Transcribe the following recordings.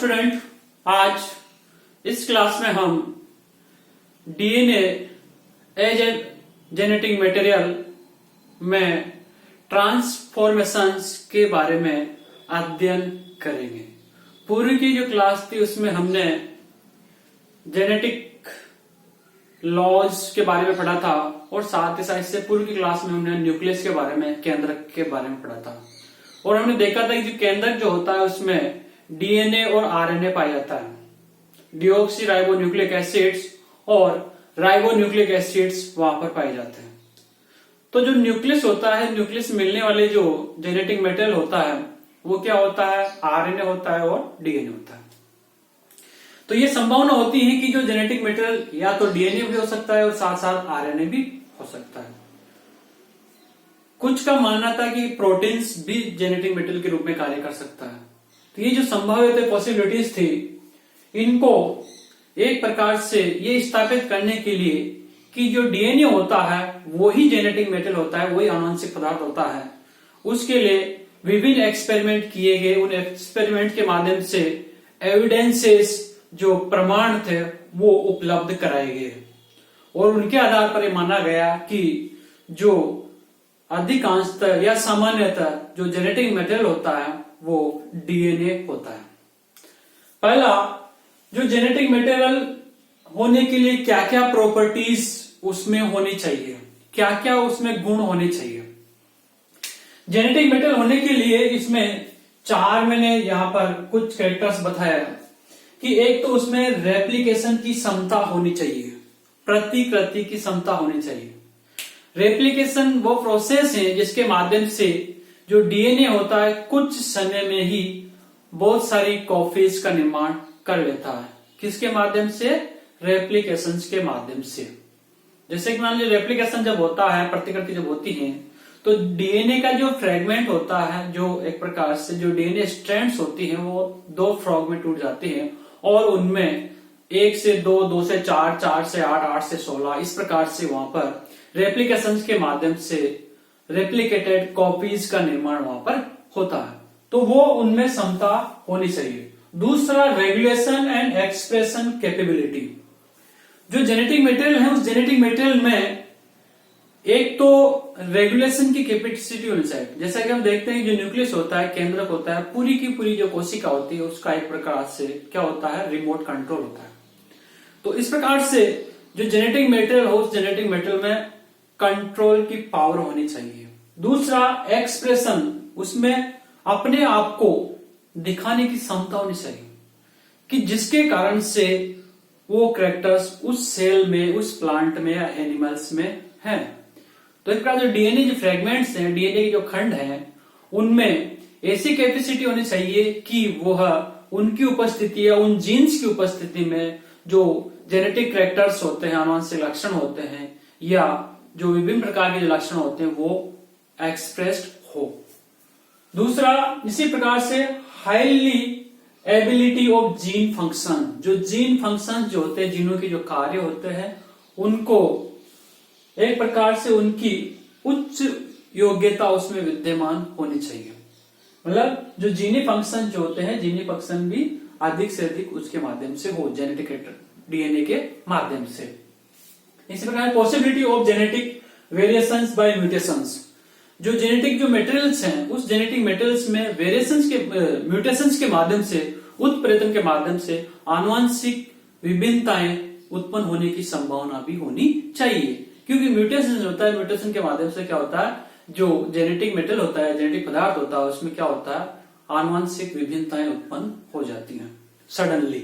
Student, आज इस class में हम DNA as a genetic material में ट्रांसफॉर्मेशंस के बारे में अध्ययन करेंगे। पूर्व की जो क्लास थी उसमें हमने जेनेटिक लॉज के बारे में पढ़ा था और साथ ही साथ इससे पूर्व की क्लास में हमने न्यूक्लियस के बारे में, केंद्रक के बारे में पढ़ा था और हमने देखा था कि जो केंद्रक जो होता है उसमें डीएनए और आरएनए पाया जाता है। डिऑक्सी राइबो न्यूक्लिक एसिड्स और राइबो न्यूक्लिक एसिड्स वहां पर पाए जाते हैं। तो जो न्यूक्लियस होता है, न्यूक्लियस मिलने वाले जो जेनेटिक मटेरियल होता है वो क्या होता है? आरएनए होता है और डीएनए होता है। तो ये संभावना होती है कि जो जेनेटिक मटेरियल या तो डीएनए भी हो सकता है और साथ साथ आरएनए भी हो सकता है। कुछ का मानना था कि प्रोटीन्स भी जेनेटिक मटेरियल के रूप में कार्य कर सकता है। तो ये जो संभावित पॉसिबिलिटीज थी, इनको एक प्रकार से ये स्थापित करने के लिए कि जो डीएनए होता है वो ही जेनेटिक मटेरियल होता है, वही आनुवंशिक पदार्थ होता है, उसके लिए विभिन्न एक्सपेरिमेंट किए गए। उन एक्सपेरिमेंट के माध्यम से एविडेंसेस, जो प्रमाण थे, वो उपलब्ध कराए गए और उनके आधार पर यह माना गया कि जो अधिकांशतः या सामान्यतः जो जेनेटिक मटेरियल होता है वो डीएनए होता है। पहला, जो जेनेटिक मटेरियल होने के लिए क्या क्या प्रॉपर्टीज उसमें होनी चाहिए, क्या क्या उसमें गुण होने चाहिए। जेनेटिक मटेरियल होने के लिए इसमें चार मैंने यहां पर कुछ कैरेक्टर्स बताया कि एक तो उसमें रेप्लिकेशन की क्षमता होनी चाहिए, प्रतिकृति की क्षमता होनी चाहिए। रेप्लिकेशन वो प्रोसेस है जिसके माध्यम से जो डीएनए होता है कुछ समय में ही बहुत सारी कॉपीज का निर्माण कर लेता है। किसके माध्यम से? रेप्लिकेशन के माध्यम से। जैसे कि मान लीजिए रेप्लिकेशन जब होता है, प्रतिकृति जब होती है, तो डीएनए का जो फ्रेगमेंट होता है, जो एक प्रकार से जो डीएनए स्ट्रैंड्स होती हैं वो दो फ्रॉग में टूट जाती हैं और उनमें 1 से 2, 2 से 4, 4 से 8, 8 से 16 इस प्रकार से वहां पर रेप्लिकेशन के माध्यम से रेप्लिकेटेड कॉपीज का निर्माण वहां पर होता है। तो वो उनमें क्षमता होनी चाहिए। दूसरा, रेगुलेशन एंड एक्सप्रेशन कैपेबिलिटी। जो जेनेटिक मटेरियल है उस जेनेटिक मटेरियल में एक तो रेगुलेशन की कैपेसिटी होनी चाहिए। जैसा कि हम देखते हैं जो न्यूक्लियस होता है, केंद्रक होता है, पूरी की पूरी जो कोशिका होती है उसका एक प्रकार से क्या होता है? रिमोट कंट्रोल होता है। तो इस प्रकार से जो जेनेटिक मटेरियल हो उस जेनेटिक मटेरियल में कंट्रोल की पावर होनी चाहिए। दूसरा, एक्सप्रेशन, उसमें अपने आप को दिखाने की क्षमता होनी चाहिए कि जिसके कारण से वो कैरेक्टर्स उस सेल में, उस प्लांट में या एनिमल्स में हैं। तो इस प्रकार जो डीएनए जो फ्रेगमेंट्स हैं, डीएनए के जो खंड हैं, उनमें ऐसी कैपेसिटी होनी चाहिए कि वह उनकी उपस्थिति या उन जीन्स की उपस्थिति में जो जेनेटिक कैरेक्टर्स होते हैं, आनुवंशिक लक्षण होते हैं या जो विभिन्न प्रकार के जो लक्षण होते हैं वो एक्सप्रेस्ड हो। दूसरा, इसी प्रकार से highly ability of gene function, जो जीन फंक्शन जो होते हैं, जीनों के जो कार्य होते हैं, उनको एक प्रकार से उनकी उच्च योग्यता उसमें विद्यमान होनी चाहिए। मतलब जो जीनी फंक्शन जो होते हैं, जीनी फंक्शन भी अधिक से अधिक उसके माध्यम से हो, जेनेटिक डीएनए के माध्यम से। इसी प्रकार possibility of genetic variations by mutations. जो जेनेटिक जो मटेरियल्स हैं उस जेनेटिक मटेरियल्स में वेरिएशंस के, म्यूटेशंस के माध्यम से, उत्प्रेरण के माध्यम से आनुवंशिक विभिन्नताएं उत्पन्न होने की संभावना भी होनी चाहिए। क्योंकि म्यूटेशन होता है, म्यूटेशन के माध्यम से क्या होता है, जो जेनेटिक मटेरियल होता है, जेनेटिक पदार्थ होता है, उसमें क्या होता है? आनुवंशिक विभिन्नताएं उत्पन्न हो जाती हैं सडनली।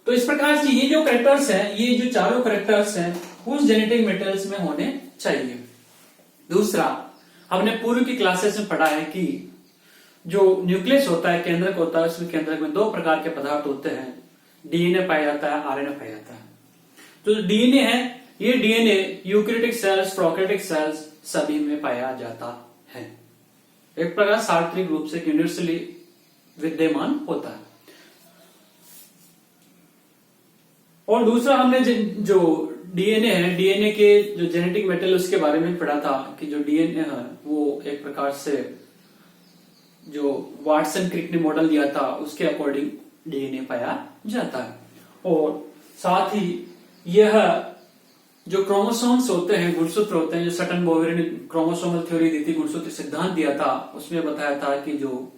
तो इस प्रकार से ये जो कैरेक्टर्स हैं, ये जो चारों कैरेक्टर्स हैं उस जेनेटिक मटेरियल्स में होने चाहिए। दूसरा, हमने पूर्व की क्लासेस में पढ़ा है कि जो न्यूक्लियस होता है, केंद्रक होता है, उसमें केंद्रक में दो प्रकार के पदार्थ होते हैं, डीएनए पाया जाता है, आरएनए पाया जाता है। तो डीएनए है, ये DNA eukaryotic cells, prokaryotic cells सभी में पाया जाता है। एक प्रकार सार्वत्रिक रूप से यूनिवर्सली विद्यमान होता है। और दूसरा, हमने जो डीएनए है, डीएनए के जो जेनेटिक मटेरियल उसके बारे में पढ़ा था कि जो डीएनए है वो एक प्रकार से जो वाटसन क्रिक ने मॉडल दिया था उसके अकॉर्डिंग डीएनए पाया जाता है। और साथ ही यह जो क्रोमोसोम्स होते हैं, गुणसूत्र होते हैं, जो सटन बोवेर ने क्रोमोसोमल थ्योरी दी थी, गुणसूत्र सिद्धांत दिया था, उसमें बताया था कि जो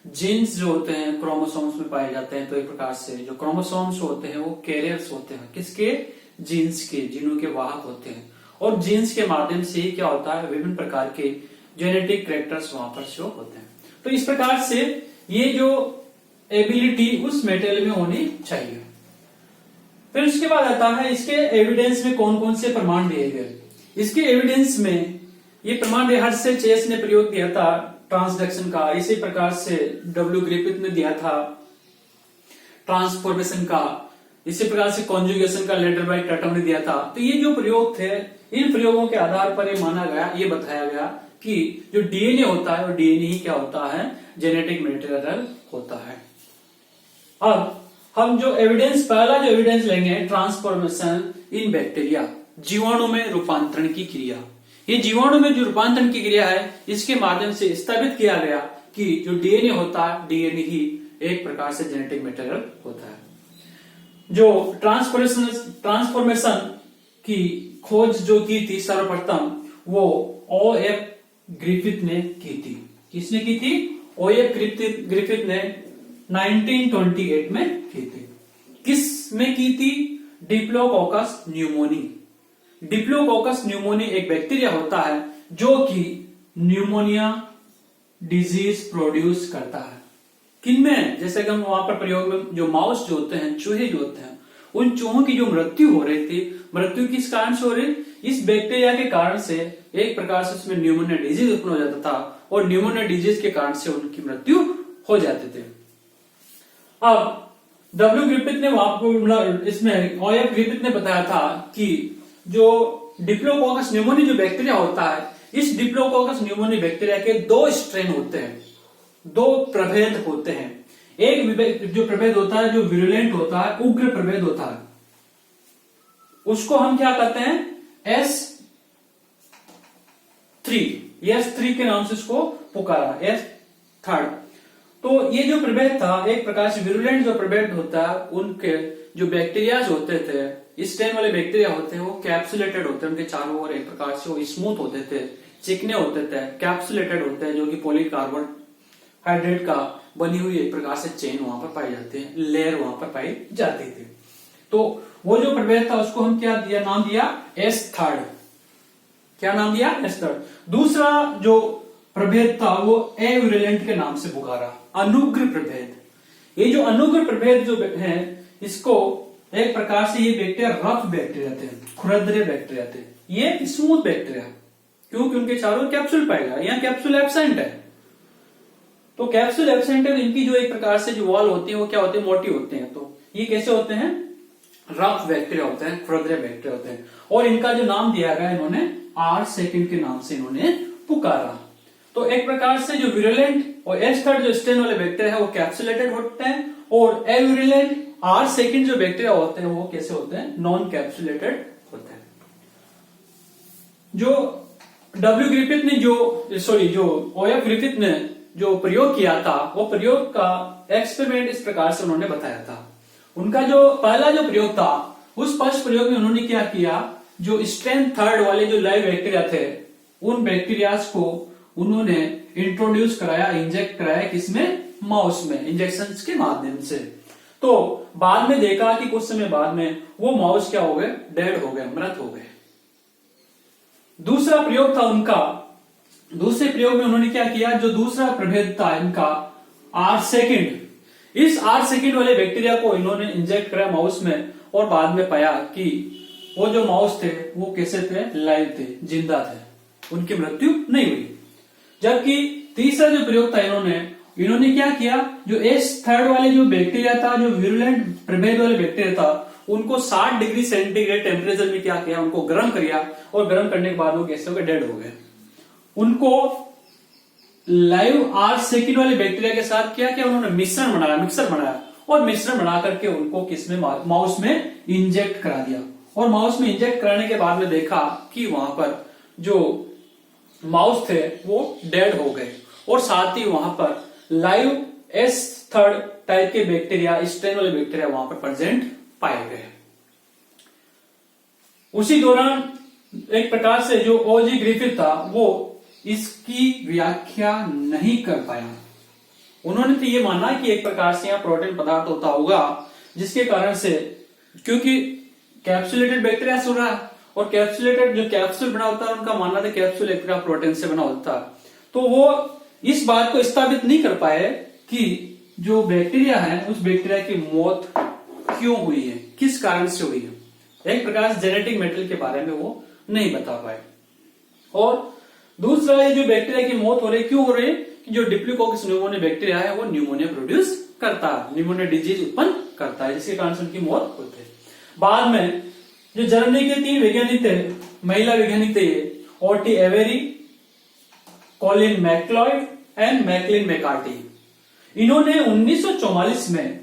जीन्स जो होते हैं क्रोमोसोम्स में पाए जाते हैं। तो एक प्रकार से जो क्रोमोसोम्स होते हैं वो कैरियर्स होते हैं, किसके? जीन्स के, जीनों के वाहक होते हैं। और जीन्स के माध्यम से ही क्या होता है, विभिन्न प्रकार के जेनेटिक कैरेक्टर्स वहां पर शो होते हैं। तो इस प्रकार से ये जो एबिलिटी उस मेटेरियल में होनी चाहिए। फिर उसके बाद आता है इसके एविडेंस में कौन कौन से प्रमाण दिए गए। इसके एविडेंस में ये प्रमाण हर्शे चेस ने प्रयोग किया था ट्रांसडक्शन का, इसी प्रकार से डब्ल्यू ग्रिफिथ ने दिया था ट्रांसफॉर्मेशन का, इसी प्रकार से कॉन्जुगेशन का लेडरबाइट टाटम ने दिया था। तो ये जो प्रयोग थे, इन प्रयोगों के आधार पर ये माना गया, ये बताया गया कि जो डीएनए होता है वो डीएनए ही क्या होता है, जेनेटिक मटेरियल होता है। अब हम जो एविडेंस, पहला जो एविडेंस लेंगे ट्रांसफॉर्मेशन इन बैक्टीरिया, जीवाणु में रूपांतरण की क्रिया। ये जीवाणु में जो रूपांतरण की क्रिया है, इसके माध्यम से स्थापित किया गया कि जो डीएनए होता है, डीएनए ही एक प्रकार से जेनेटिक मटेरियल होता है। जो ट्रांसफॉर्मेशन की खोज जो की थी सर्वप्रथम, वो O.F. ग्रिफिथ ने की थी। किसने की थी? O.F. ग्रिफिथ ने 1928 में की थी। किस में की थी? Diplococcus pneumoniae. डिप्लोकोकस न्यूमोनी एक बैक्टीरिया होता है जो कि न्यूमोनिया डिजीज प्रोड्यूस करता है। किनमें? जैसे कि हम वहां पर प्रयोग में जो माउस जो होते हैं, चूहे जो होते हैं, उन चूहों की जो मृत्यु हो रही थी, मृत्यु किस कारण से हो रही? इस बैक्टीरिया के कारण से एक प्रकार से उसमें न्यूमोनिया डिजीज उत्पन्न हो जाता था और न्यूमोनिया डिजीज के कारण से उनकी मृत्यु हो जाते थे। अब डब्ल्यू ग्रिफिथ ने वहां पर इसमें O.F. ग्रिफिथ ने बताया था कि जो डिप्लोकोकस न्यूमोनी जो बैक्टीरिया होता है, इस डिप्लोकोकस न्यूमोनी बैक्टीरिया के दो स्ट्रेन होते हैं, दो प्रभेद होते हैं। एक जो प्रभेद होता है जो विरुलेंट होता है, उग्र प्रभेद होता है, उसको हम क्या कहते हैं? S3 के नाम से इसको पुकारा, S3। तो ये जो प्रभेद था, एक प्रकार से विरुलेंट जो प्रभेद होता है, उनके जो बैक्टीरिया होते थे, स्टेन वाले बैक्टीरिया होते हैं, वो कैप्सुलेटेड होते हैं, उनके चारों ओर एक प्रकार से वो स्मूथ होते थे, चिकने होते थे, कैप्सुलेटेड होते हैं, जो कि पॉलीकार्बोहाइड्रेट का बनी हुई एक प्रकार से चेन वहां पर पाई जाती है, लेयर वहां पर पाई जाती थी। तो वो जो प्रभेद था उसको हम क्या दिया, नाम दिया S3। क्या नाम दिया? S3। दूसरा जो प्रभेद था वो एविरुलेंट के नाम से पुकारा, अनुग्र प्रभेद। ये जो अनुग्र प्रभेद जो है, इसको एक प्रकार से ये बैक्टीरिया रफ बैक्टीरिया थे, खुरदरे बैक्टीरिया थे, ये स्मूथ बैक्टीरिया, क्योंकि उनके चारों कैप्सूल पाएगा, यहाँ कैप्सूल एब्सेंट है। तो कैप्सूल एब्सेंट है, इनकी जो एक प्रकार से जो वॉल होती है वो क्या होती है? मोटी होते हैं। तो ये कैसे होते हैं? रफ बैक्टीरिया होते हैं, खुरदरे बैक्टीरिया होते हैं। और इनका जो नाम दिया गया इन्होंने R2 के नाम से इन्होंने पुकारा। तो एक प्रकार से जो विरुलेंट और S3 जो स्टेन वाले बैक्टीरिया है वो कैप्सुलेटेड होते हैं, और एविरुलेंट R2 जो बैक्टीरिया होते हैं वो कैसे होते हैं? नॉन कैप्सुलेटेड होते हैं। जो डब्ल्यू ग्रिफिथ ने जो O.F. ग्रिफिथ ने जो प्रयोग किया था, वो प्रयोग का एक्सपेरिमेंट इस प्रकार से उन्होंने बताया था। उनका जो पहला जो प्रयोग था, उस फर्स्ट प्रयोग में उन्होंने क्या किया, जो स्ट्रेन 3 वाले जो लाइव बैक्टीरिया थे, उन बैक्टीरियाज को उन्होंने इंट्रोड्यूस कराया, इंजेक्ट कराया, किसमें? माउस में, इंजेक्शन के माध्यम से। तो बाद में देखा कि कुछ समय बाद में वो माउस क्या हो गए? डेड हो गए, मृत हो गए। दूसरा प्रयोग था उनका, दूसरे प्रयोग में उन्होंने क्या किया, जो दूसरा प्रभेद था इनका R2, इस R2 वाले बैक्टीरिया को इन्होंने इंजेक्ट कराया माउस में, और बाद में पाया कि वो जो माउस थे वो कैसे थे? लाइव थे, जिंदा थे, उनकी मृत्यु नहीं हुई। जबकि तीसरा जो प्रयोग था इन्होंने क्या किया, जो S3 वाले जो बैक्टीरिया था, जो विरुलेंट प्रभेद वाले बैक्टीरिया था, उनको 60 डिग्री सेंटीग्रेड टेम्परेचर में क्या किया, उनको गर्म किया, और गर्म करने के बाद वो कैसे हो गए? डेड हो गए। उनको लाइव R2 वाले बैक्टीरिया के साथ क्या किया, उन्होंने मिक्सर बनाया, और मिश्रण बना करके उनको किसमें? माउस में इंजेक्ट करा दिया। और माउस में इंजेक्ट कराने के बाद में देखा कि वहां पर जो माउस थे वो डेड हो गए, और साथ ही वहां पर लाइव S3 टाइप के बैक्टीरिया, स्ट्रेन वाले बैक्टीरिया वहां पर प्रेजेंट पाए गए। उसी दौरान एक प्रकार से जो ओजी ग्रिफिथ था वो इसकी व्याख्या नहीं कर पाया। उन्होंने तो ये माना कि एक प्रकार से यहाँ प्रोटीन पदार्थ होता होगा, जिसके कारण से, क्योंकि कैप्सुलेटेड बैक्टीरिया से हो रहा है और कैप्सुलेटेड जो कैप्सूल बना होता है उनका मानना था कैप्सूल एक प्रकार प्रोटीन से बना होता है, तो वो इस बात को स्थापित नहीं कर पाए कि जो बैक्टीरिया है उस बैक्टीरिया की मौत क्यों हुई है, किस कारण से हुई है। एक प्रकार से जेनेटिक मेटेरियल के बारे में वो नहीं बता पाए। और दूसरा ये जो बैक्टीरिया की मौत हो रही है, क्यों हो रही है कि जो डिप्लोकोकस न्यूमोनिया बैक्टीरिया है वो न्यूमोनिया प्रोड्यूस करता है, न्यूमोनिया डिजीज उत्पन्न करता है, जिसके कारण से उनकी मौत होती है। बाद में जो जर्मनी के 3 वैज्ञानिक थे, महिला वैज्ञानिक थे, ये OT Avery, Colin MacLeod and McLean McCarthy, इन्होंने 1944 में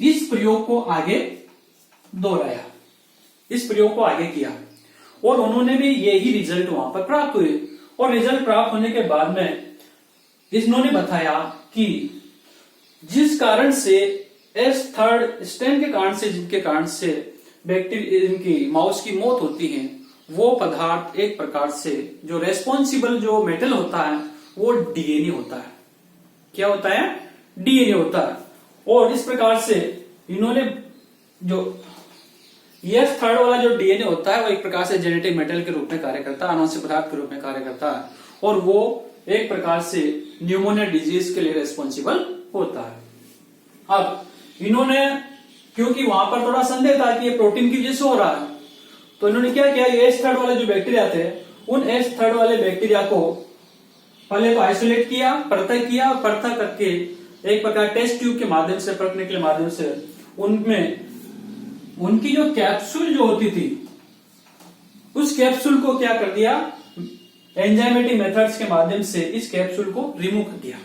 इस प्रयोग को आगे दोहराया, इस प्रयोग को आगे किया और उन्होंने भी यही रिजल्ट वहां पर प्राप्त हुए। और रिजल्ट प्राप्त होने के बाद में इन्होंने बताया कि जिस कारण से S3 स्ट्रेन के कारण से, जिनके कारण से बैक्टीरिया, इनकी माउस की मौत होती है, वो पदार्थ एक प्रकार से जो रेस्पॉन्सिबल जो मेटल होता है वो डीएनए होता है। क्या होता है? डीएनए होता है। और इस प्रकार से इन्होंने जो S3 वाला जो डीएनए होता है वो एक प्रकार से जेनेटिक मेटेरियल के रूप में कार्य करता है, आनुवंशिक पदार्थ के रूप में कार्य करता है और वो एक प्रकार से न्यूमोनिया डिजीज के लिए रेस्पॉन्सिबल होता है। अब इन्होंने, क्योंकि वहां पर थोड़ा संदेह था कि ये प्रोटीन की वजह से हो रहा है, तो इन्होंने क्या किया, S3 वाले जो बैक्टीरिया थे उन S3 वाले बैक्टीरिया को पहले तो आइसोलेट किया, पृथक किया, पृथक करके एक प्रकार टेस्ट ट्यूब के माध्यम से, परखने के माध्यम से उनमें उनकी जो कैप्सूल जो होती थी उस कैप्सूल को क्या कर दिया, एंजाइमेटिक मेथड्स के माध्यम से इस कैप्सूल को रिमूव कर दिया।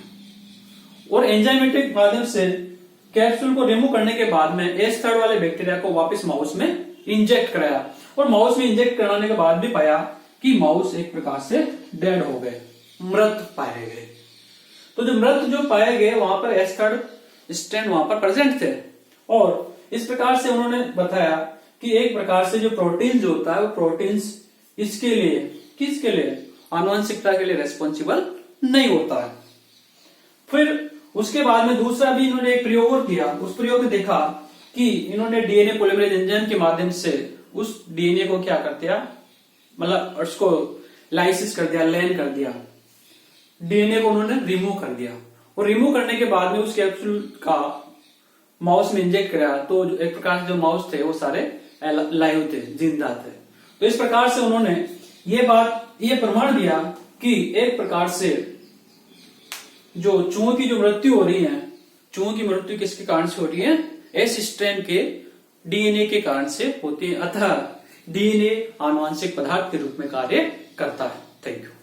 और एंजाइमेटिक माध्यम से कैप्सूल को रिमूव करने के बाद में S3 वाले बैक्टीरिया को वापस माउस में इंजेक्ट कराया और माउस में इंजेक्ट कराने के बाद भी पाया कि माउस एक प्रकार से डेड हो गए, मृत पाए गए। तो जो मृत जो पाए गए वहां पर S3 स्ट्रेन वहां पर प्रेजेंट थे और इस प्रकार से उन्होंने बताया कि एक प्रकार से जो प्रोटीन जो होता है वो प्रोटीन्स इसके लिए, किसके लिए, आनुवंशिकता के लिए रेस्पॉन्सिबल नहीं होता है। फिर उसके बाद में दूसरा भी इन्होंने एक प्रयोग और किया। उस प्रयोग में देखा कि इन्होंने डीएनए पॉलीमरेज एंजाइम के माध्यम से उस डीएनए को क्या कर दिया, मतलब उसको लाइसिस कर दिया, लैन कर दिया, डीएनए को उन्होंने रिमूव कर दिया और रिमूव करने के बाद में उस कैप्सूल का माउस में इंजेक्ट कराया। तो एक प्रकार से जो माउस थे वो सारे लाइव थे, जिंदा थे। तो इस प्रकार से उन्होंने ये प्रमाण दिया कि एक प्रकार से जो चूहों की जो मृत्यु हो रही है, चूहों की मृत्यु किसके कारण से हो रही है, एस स्ट्रेन के डीएनए के कारण से होती है। अतः डीएनए आनुवंशिक पदार्थ के रूप में कार्य करता है। Thank you.